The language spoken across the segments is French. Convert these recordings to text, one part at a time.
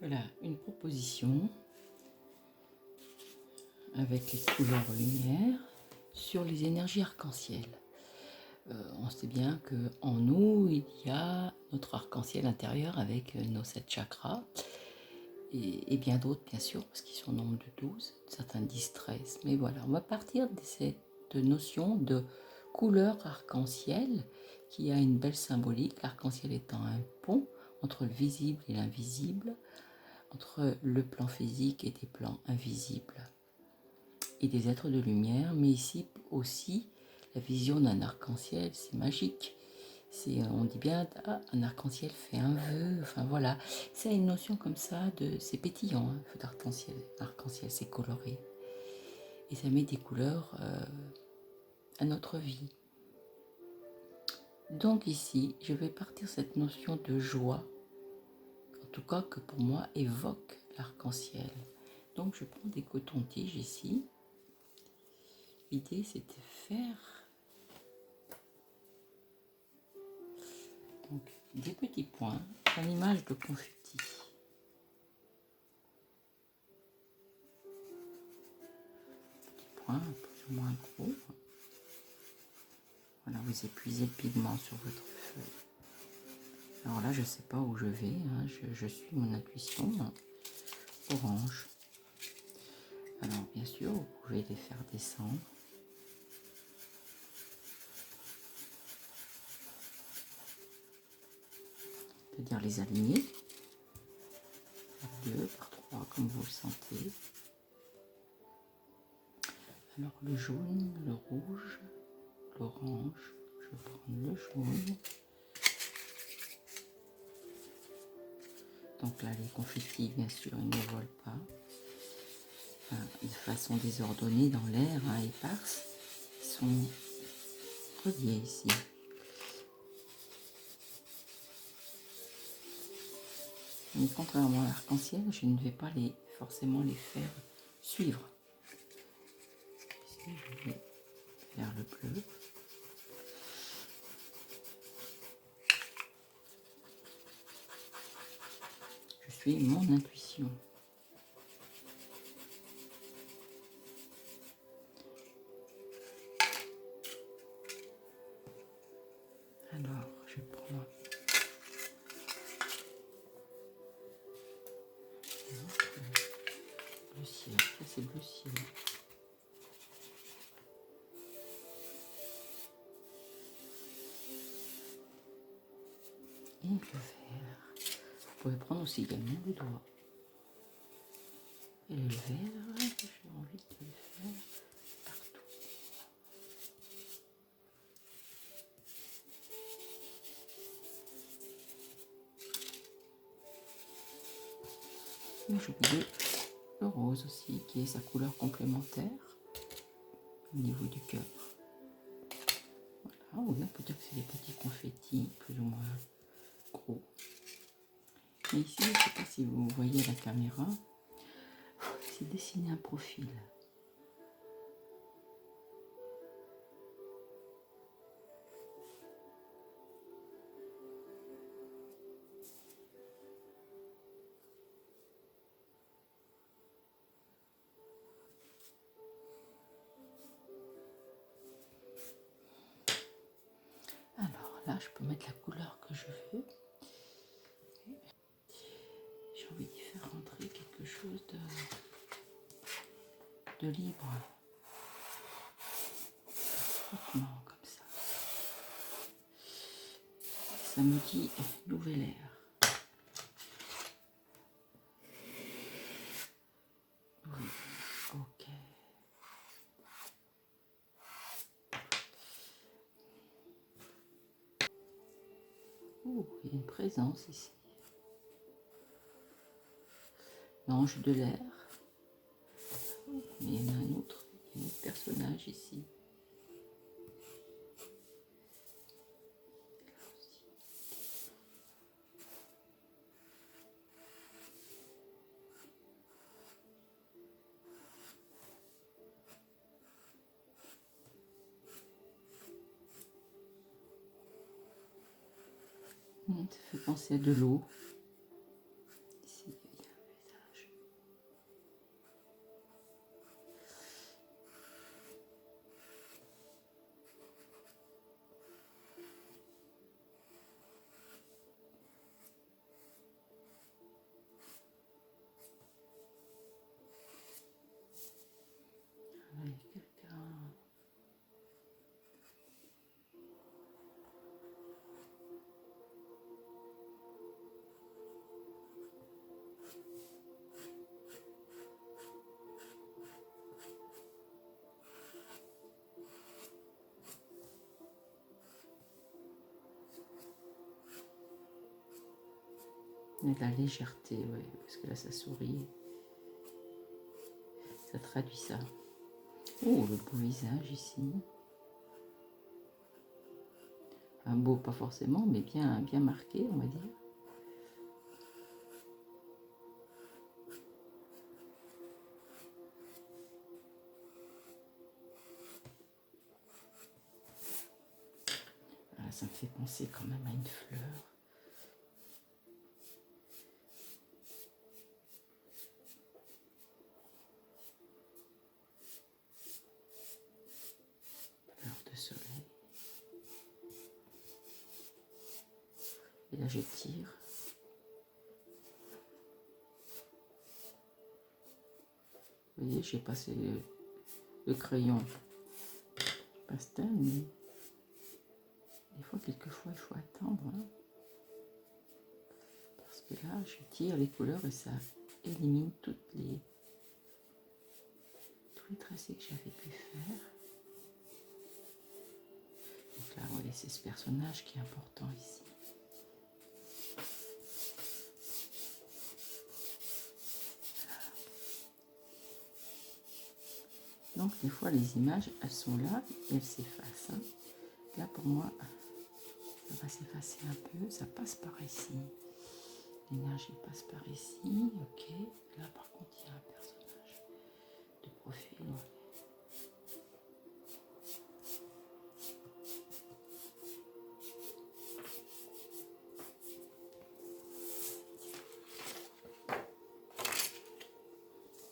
Voilà une proposition avec les couleurs lumière sur les énergies arc-en-ciel. On sait bien qu'en nous, il y a notre arc-en-ciel intérieur avec nos 7 chakras et bien d'autres, bien sûr, parce qu'ils sont au nombre de 12. Certains disent 13. Mais voilà, on va partir de cette notion de couleur arc-en-ciel qui a une belle symbolique, l'arc-en-ciel étant un pont entre le visible et l'invisible, entre le plan physique et des plans invisibles et des êtres de lumière, mais ici aussi la vision d'un arc-en-ciel, c'est magique. On dit bien, un arc-en-ciel fait un vœu, enfin voilà, c'est une notion comme ça, c'est pétillant, un feu d'arc-en-ciel, l'arc-en-ciel c'est coloré, et ça met des couleurs à notre vie. Donc ici, je vais partir cette notion de joie, en tout cas que pour moi évoque l'arc-en-ciel. Donc je prends des cotons-tiges ici. L'idée c'est de faire donc, des petits points à l'image de confetti. Petits points plus ou moins gros. Voilà, vous épuisez le pigment sur votre feuille. Alors là, je ne sais pas où je vais, hein, je suis mon intuition. Orange. Alors bien sûr, vous pouvez les faire descendre. C'est-à-dire les aligner. Par 2, par 3, comme vous le sentez. Alors le jaune, le rouge, l'orange. Je vais prendre le jaune. Donc là, les confettis, bien sûr, ils ne volent pas. Enfin, de façon désordonnée dans l'air, hein, éparses. Ils sont reliés ici. Mais contrairement à l'arc-en-ciel, je ne vais pas forcément les faire suivre. Ici, je vais vers le bleu. Je suis mon intuition. Alors, je prends bleu ciel. Ça, c'est bleu ciel. Et le vert. Vous pouvez prendre aussi également le doigt. Et le vert, j'ai envie de le faire partout. Et j'oublie le rose aussi, qui est sa couleur complémentaire au niveau du cœur. Voilà, ou bien on peut dire que c'est des petits confettis plus ou moins gros. Et ici, je ne sais pas si vous voyez la caméra, c'est dessiner un profil. Alors là, je peux mettre la couleur que je veux. J'ai envie d'y faire rentrer quelque chose de libre. Frottement comme ça. Ça me dit nouvelle ère. Oui, ok. Oh, il y a une présence ici. L'ange de l'air. Mais il y en a un autre personnage ici. Ça fait penser à de l'eau. Ici, il y a Et de la légèreté, ouais, parce que là ça sourit. Ça traduit ça. Oh, le beau visage ici. Un beau, pas forcément, mais bien marqué, on va dire. Voilà, ça me fait penser quand même à une fleur. Fleur de soleil. Et là, je tire. Vous voyez, j'ai passé le crayon pastel, mais des fois, quelquefois, il faut attendre. Hein, parce que là, je tire les couleurs et ça élimine tous les tracés que j'avais pu faire. Donc là, vous voyez, c'est ce personnage qui est important ici. Donc des fois les images elles sont là et elles s'effacent. Hein. Là pour moi ça va s'effacer un peu, ça passe par ici. L'énergie passe par ici, ok. Là par contre il y a un personnage de profil.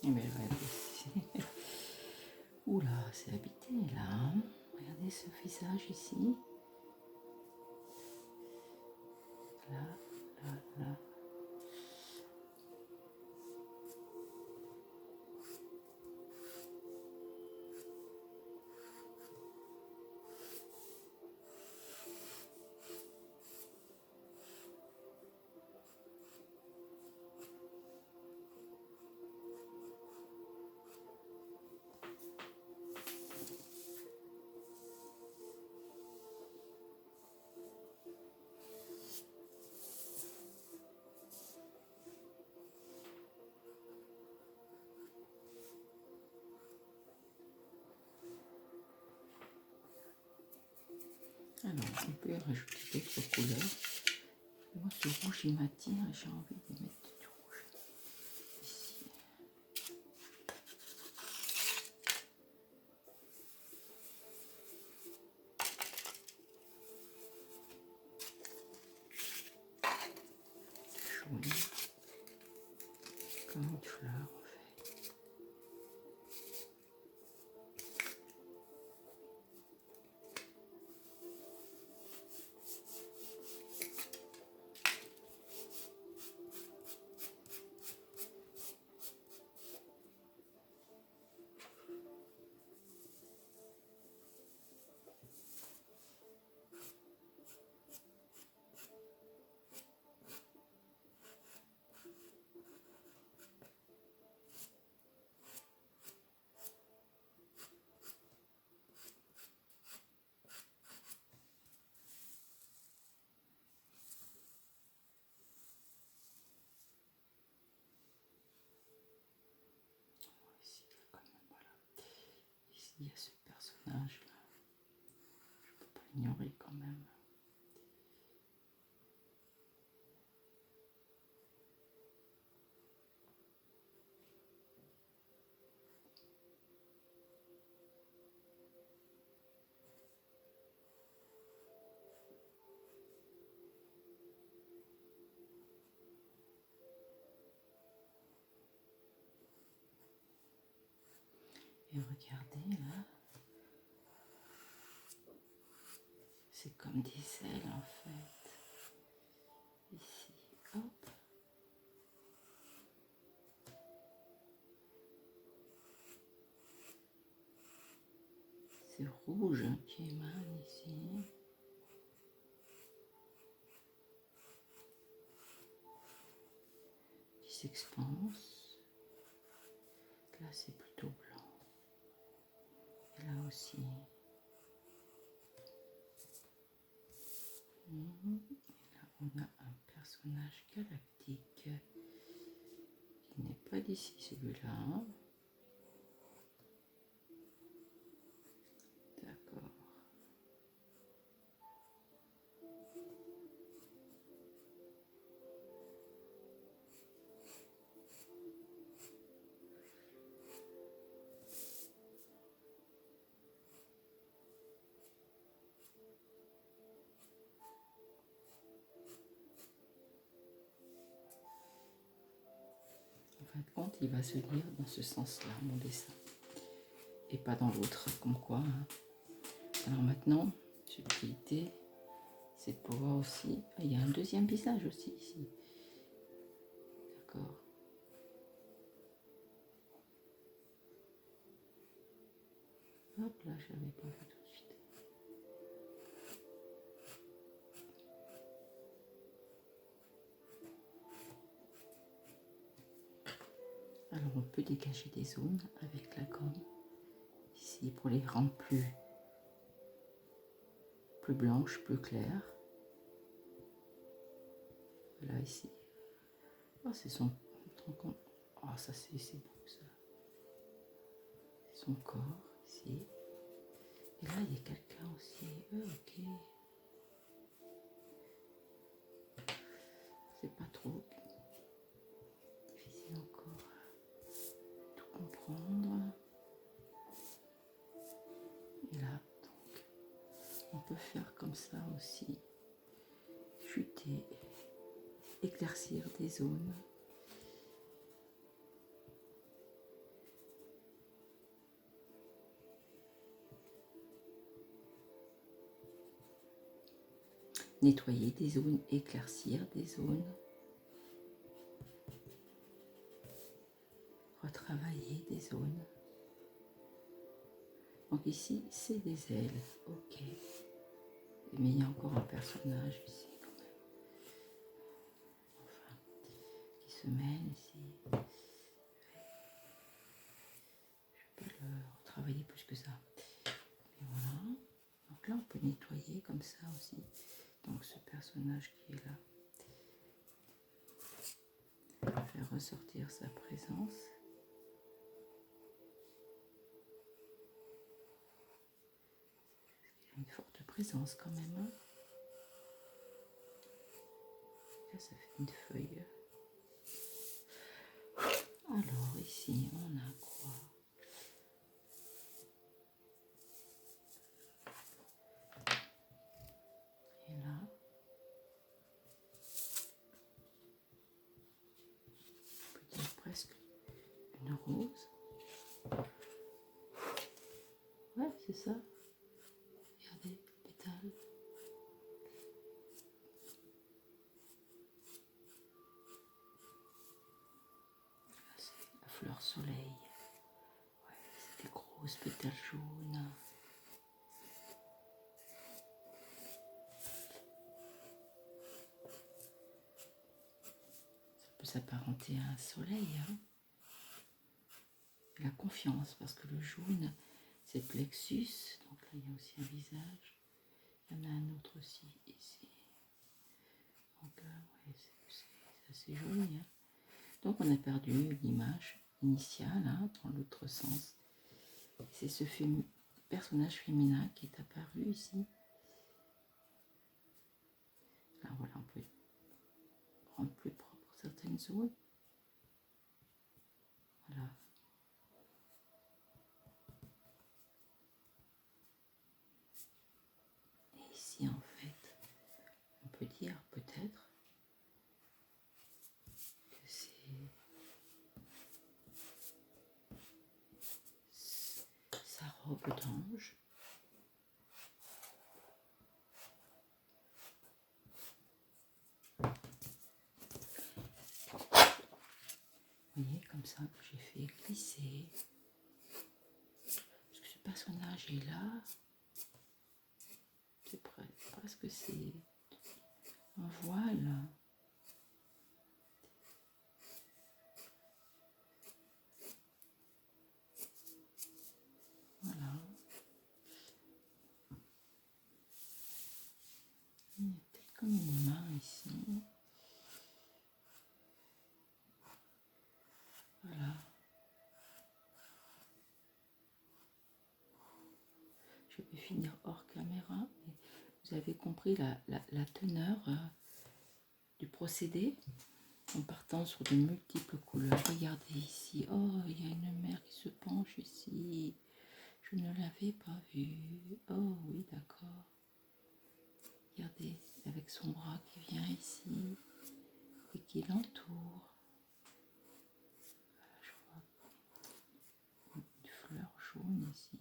Et bien regardez. Oula, c'est habité là. Hein. Regardez ce visage ici. Là, là, là. Alors, on peut rajouter d'autres couleurs. Moi, ce rouge, il m'attire et j'ai envie de mettre du rouge ici. Joli. Comme une fleur, en fait. Ici, quand même, voilà. Ici, il y a ce personnage-là. Je ne peux pas l'ignorer quand même. Et regardez là, c'est comme des ailes en fait. Ici, hop. C'est rouge qui émane ici. Qui s'expanse. Là c'est plutôt blanc. Et là aussi. Et là on a un personnage. personnage galactique qui n'est pas d'ici, celui-là. D'accord. En fin de compte, il va se lire dans ce sens-là, mon dessin, et pas dans l'autre, comme quoi. Hein. Alors maintenant, subtilité, c'est de pouvoir aussi... Ah, il y a un deuxième visage aussi ici. D'accord. Hop là, je l'avais pas vu tout de suite. Alors on peut dégager des zones avec la gomme ici pour les rendre plus blanches, plus claires. Là ici. Oh, c'est son tronc. Oh, ça c'est beau ça. C'est son corps ici. Et là il y a quelqu'un aussi. Ok. C'est pas trop difficile encore tout comprendre. Et là, donc, on peut faire comme ça aussi. Chuter, éclaircir des zones. Nettoyer des zones, éclaircir des zones. Retravailler des zones. Donc ici, c'est des ailes. Ok. Mais il y a encore un personnage ici quand même. Enfin, qui se mène ici. Je peux le retravailler plus que ça. Et voilà. Donc là, on peut nettoyer comme ça aussi. Donc ce personnage qui est là. Faire ressortir sa présence. Il y a une forte présence quand même. Hein. Là, ça fait une feuille. Alors ici, on a quoi? Et là, on peut dire presque une rose. Ouais, c'est ça. Regardez, le pétale. Là, c'est la fleur soleil. Ouais, c'est des grosses pétales jaunes. Ça peut s'apparenter à un soleil. Hein. La confiance, parce que le jaune, c'est plexus. Donc là, il y a aussi un visage. Il y en a un autre aussi ici. Donc, ouais, c'est assez joli. Hein. Donc, on a perdu l'image initiale hein, dans l'autre sens. C'est ce personnage féminin qui est apparu ici. Là, voilà, on peut rendre plus propre certaines zones. Voilà. Et ici, en fait, on peut dire peut-être que c'est sa robe d'ange. Vous voyez, comme ça, j'ai fait glisser. Parce que ce personnage est là. C'est presque c'est un voile. Voilà. Il y a peut-être comme une main ici. je vais finir hors caméra. Mais vous avez compris la teneur du procédé en partant sur de multiples couleurs. Regardez ici, oh, il y a une mer qui se penche ici. Je ne l'avais pas vue. Oh oui, d'accord. Regardez, avec son bras qui vient ici et qui l'entoure. Je vois une fleur jaune ici.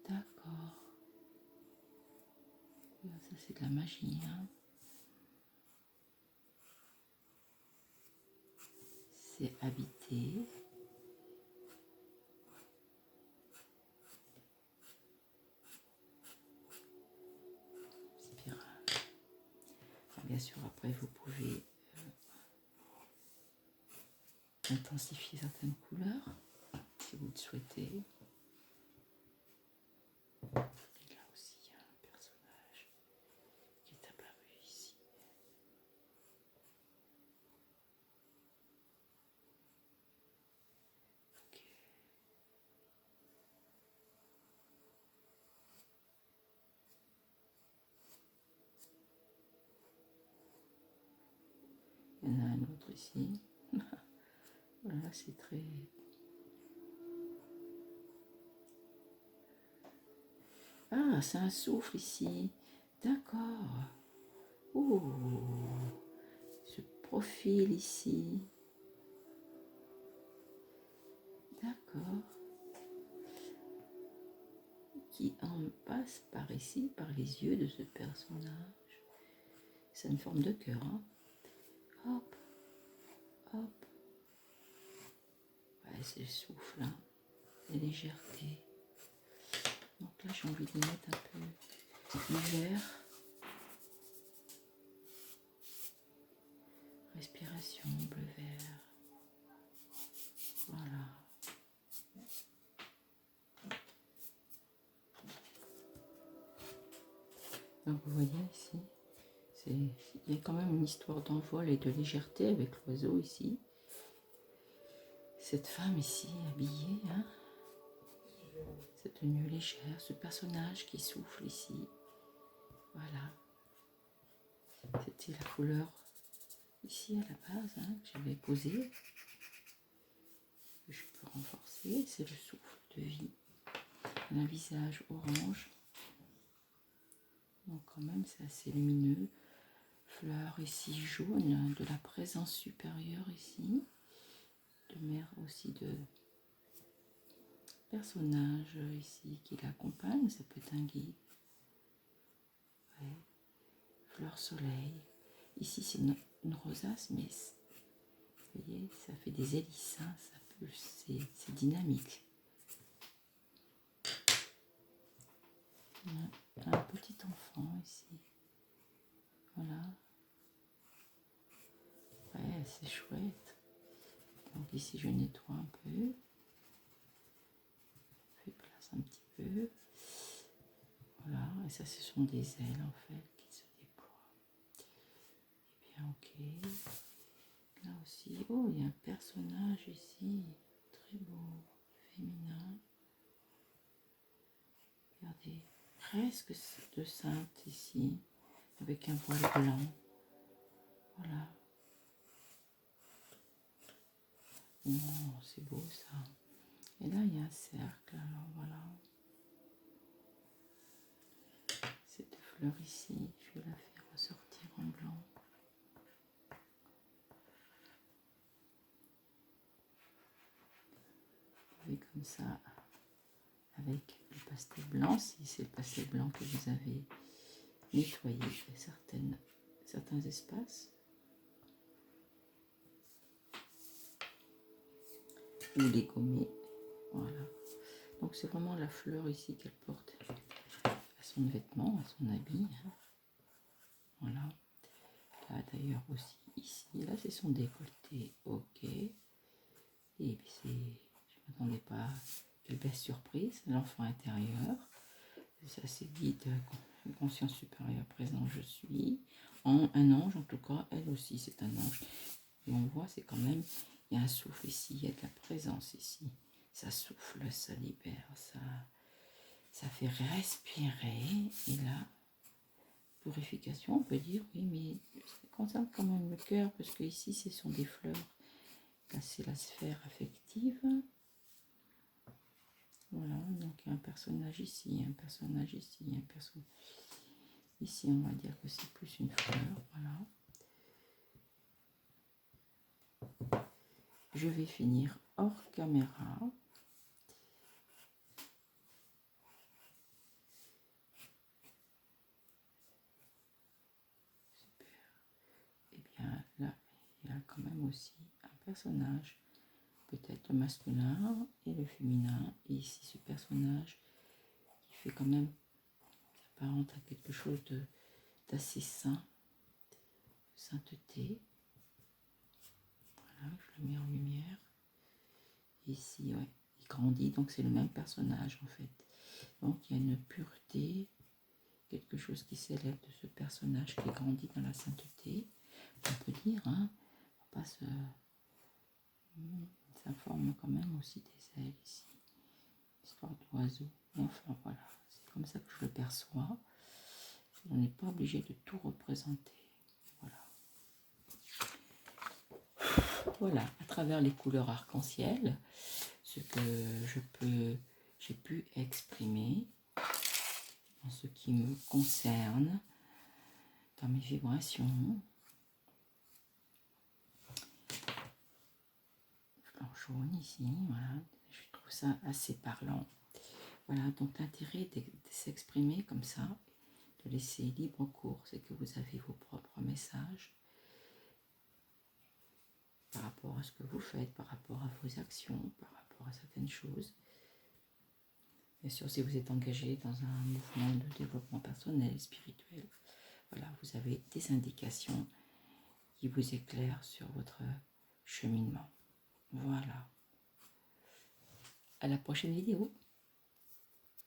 D'accord. Ça c'est de la magie, hein. C'est habité. Spirale. Bien sûr, après vous pouvez intensifier certaines couleurs si vous le souhaitez. Et là aussi, il y a un personnage qui est apparu ici. Ok. Il y en a un autre ici. Voilà, c'est très... Ah, c'est un souffle ici. D'accord. Oh, ce profil ici. D'accord. Qui en passe par ici, par les yeux de ce personnage. C'est une forme de cœur. Hein. Hop, hop. Ouais, c'est le souffle, hein. La légèreté. Donc là, j'ai envie de mettre un peu l'hiver. Respiration bleu-vert. Voilà. Donc vous voyez ici, il y a quand même une histoire d'envol et de légèreté avec l'oiseau ici. Cette femme ici, habillée, hein, cette tenue légère, ce personnage qui souffle ici. Voilà. C'était la couleur ici à la base, hein, que j'avais posée. Je peux renforcer, c'est le souffle de vie. Un visage orange. Donc quand même c'est assez lumineux. Fleurs ici jaune, de la présence supérieure ici. De mer aussi de personnage ici qui l'accompagne, ça peut être un guide. Ouais. Fleur soleil. Ici c'est une rosace, mais vous voyez, ça fait des hélices, hein, c'est dynamique. Un petit enfant ici. Voilà. Ouais, c'est chouette. Donc ici je nettoie un peu. Je fais place un petit peu. Voilà, et ça ce sont des ailes en fait qui se déploient. Et bien ok. Là aussi, oh il y a un personnage ici, très beau, féminin. Regardez, presque de sainte ici, avec un voile blanc. Voilà. Oh, c'est beau ça. Et là, il y a un cercle, alors voilà. Cette fleur ici, je vais la faire ressortir en blanc. Vous voyez comme ça, avec le pastel blanc, si c'est le pastel blanc que vous avez nettoyé certains espaces. Ou les gommer. Voilà. Donc c'est vraiment la fleur ici qu'elle porte à son vêtement, à son habit. Hein. Voilà. Là d'ailleurs aussi ici, là c'est son décolleté. Ok. Et je ne m'attendais pas à quelle belle surprise. L'enfant intérieur. Ça c'est guide, conscience supérieure présent, je suis. Un ange en tout cas, elle aussi c'est un ange. Et on voit c'est quand même, il y a un souffle ici, il y a de la présence ici. ça souffle, ça libère, ça fait respirer. Et là, purification, on peut dire, oui, mais ça concerne quand même le cœur, parce que ici, ce sont des fleurs. Là, c'est la sphère affective. Voilà, donc il y a un personnage ici, un personnage ici, un personnage ici. On va dire que c'est plus une fleur, voilà. Je vais finir hors caméra. Super. Et bien là, il y a quand même aussi un personnage, peut-être le masculin et le féminin. Et ici, ce personnage qui fait quand même, s'apparente à quelque chose d'assez saint, de sainteté. Voilà, je le mets en lumière. Ici, ouais, il grandit, donc c'est le même personnage en fait. Donc il y a une pureté, quelque chose qui s'élève de ce personnage qui grandit dans la sainteté. On peut dire, hein, on passe, ça forme quand même aussi des ailes ici, histoire d'oiseau. Enfin voilà, c'est comme ça que je le perçois. On n'est pas obligé de tout représenter. Voilà. Voilà, à travers les couleurs arc-en-ciel, ce que j'ai pu exprimer en ce qui me concerne, dans mes vibrations. En jaune ici, voilà, je trouve ça assez parlant. Voilà, donc l'intérêt de s'exprimer comme ça, de laisser libre cours, c'est que vous avez vos propres messages par rapport à ce que vous faites, par rapport à vos actions, par rapport à certaines choses. Bien sûr, si vous êtes engagé dans un mouvement de développement personnel, spirituel, voilà, vous avez des indications qui vous éclairent sur votre cheminement. Voilà. À la prochaine vidéo.